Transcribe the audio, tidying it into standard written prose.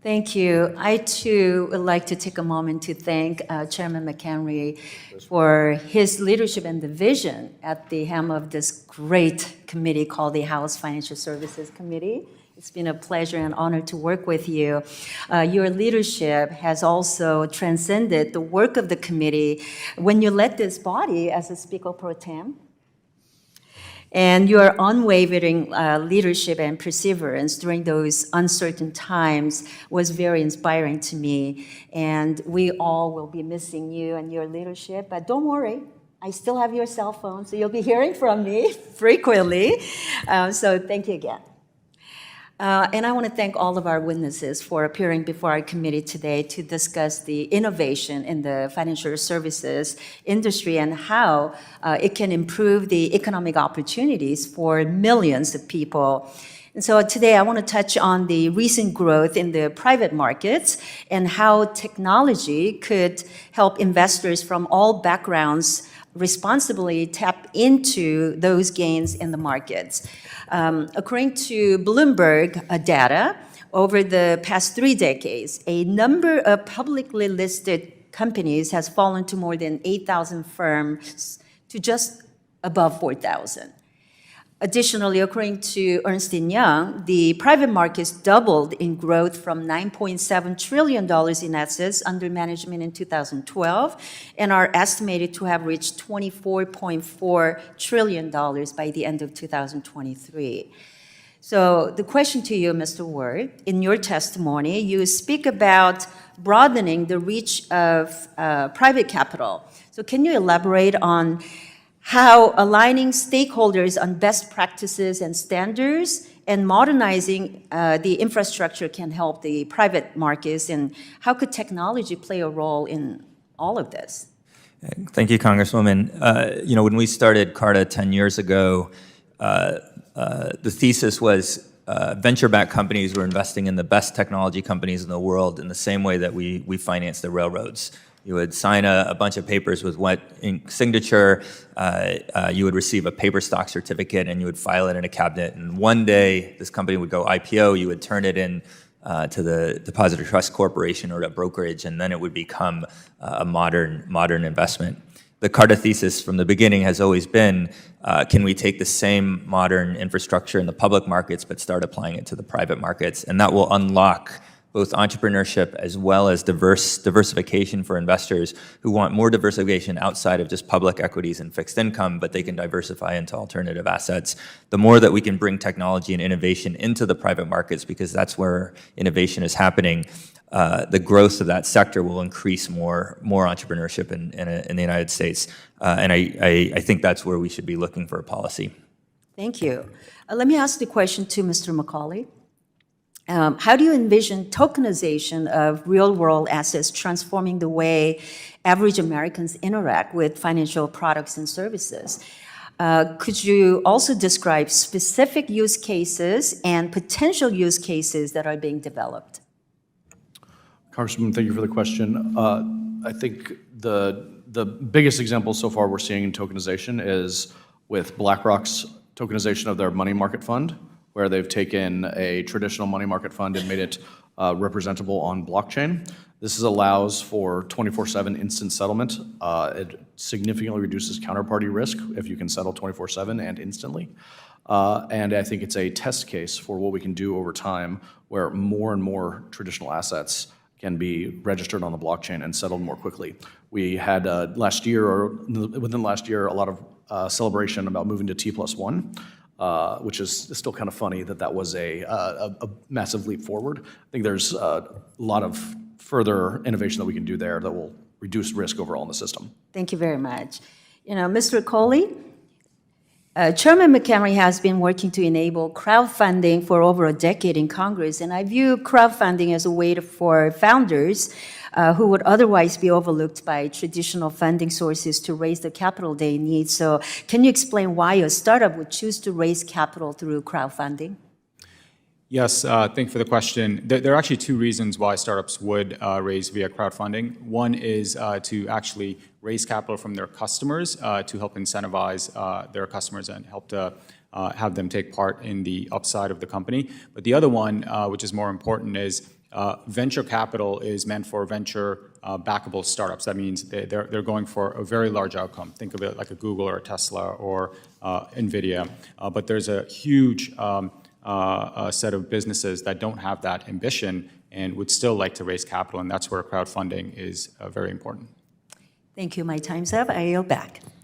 Thank you. I too would like to take a moment to thank Chairman McHenry for his leadership and the vision at the helm of this great committee called the House Financial Services Committee. It's been a pleasure and honor to work with you. Your leadership has also transcended the work of the committee when you led this body as a Speaker Pro Tem. And your unwavering leadership and perseverance during those uncertain times was very inspiring to me. And we all will be missing you and your leadership. But don't worry, I still have your cell phone, so you'll be hearing from me frequently. So thank you again. And I want to thank all of our witnesses for appearing before our committee today to discuss the innovation in the financial services industry and how it can improve the economic opportunities for millions of people. And so today I want to touch on the recent growth in the private markets and how technology could help investors from all backgrounds responsibly tap into those gains in the markets. According to Bloomberg data, over the past 3 decades, a number of publicly listed companies has fallen to more than 8,000 firms to just above 4,000. Additionally, according to Ernst & Young, the private markets doubled in growth from $9.7 trillion in assets under management in 2012 and are estimated to have reached $24.4 trillion by the end of 2023. So the question to you, Mr. Ward, in your testimony, you speak about broadening the reach of private capital. So can you elaborate on how aligning stakeholders on best practices and standards and modernizing the infrastructure can help the private markets, and how could technology play a role in all of this? Thank you, Congresswoman. When we started CARTA 10 years ago, the thesis was venture-backed companies were investing in the best technology companies in the world in the same way that we finance the railroads. You would sign a bunch of papers with wet ink signature, you would receive a paper stock certificate, and you would file it in a cabinet. And one day, this company would go IPO, you would turn it in to the Depository Trust Corporation or a brokerage, and then it would become a modern investment. The CARTA thesis from the beginning has always been, can we take the same modern infrastructure in the public markets but start applying it to the private markets? And that will unlock both entrepreneurship as well as diversification for investors who want more diversification outside of just public equities and fixed income, but they can diversify into alternative assets. The more that we can bring technology and innovation into the private markets, because that's where innovation is happening, the growth of that sector will increase more entrepreneurship in the United States. And I think that's where we should be looking for a policy. Thank you. Let me ask the question to Mr. McCauley. How do you envision tokenization of real-world assets transforming the way average Americans interact with financial products and services? Could you also describe specific use cases and potential use cases that are being developed? Congresswoman, thank you for the question. I think the biggest example so far we're seeing in tokenization is with BlackRock's tokenization of their money market fund, where they've taken a traditional money market fund and made it representable on blockchain. This allows for 24/7 instant settlement. It significantly reduces counterparty risk if you can settle 24/7 and instantly. And I think it's a test case for what we can do over time, where more and more traditional assets can be registered on the blockchain and settled more quickly. We had last year, or within last year, a lot of celebration about moving to T+1. Which is still kind of funny that was a massive leap forward. I think there's a lot of further innovation that we can do there that will reduce risk overall in the system. Thank you very much. Mr. Coley, Chairman McHenry has been working to enable crowdfunding for over a decade in Congress, and I view crowdfunding as a way for founders who would otherwise be overlooked by traditional funding sources to raise the capital they need. So can you explain why a startup would choose to raise capital through crowdfunding? Yes, thank you for the question. There are actually two reasons why startups would raise via crowdfunding. One is to actually raise capital from their customers to help incentivize their customers and help to have them take part in the upside of the company. But the other one, which is more important, is Venture capital is meant for venture backable startups. That means they're going for a very large outcome. Think of it like a Google or a Tesla or NVIDIA. But there's a huge set of businesses that don't have that ambition and would still like to raise capital, and that's where crowdfunding is very important. Thank you. My time's up. I yield back.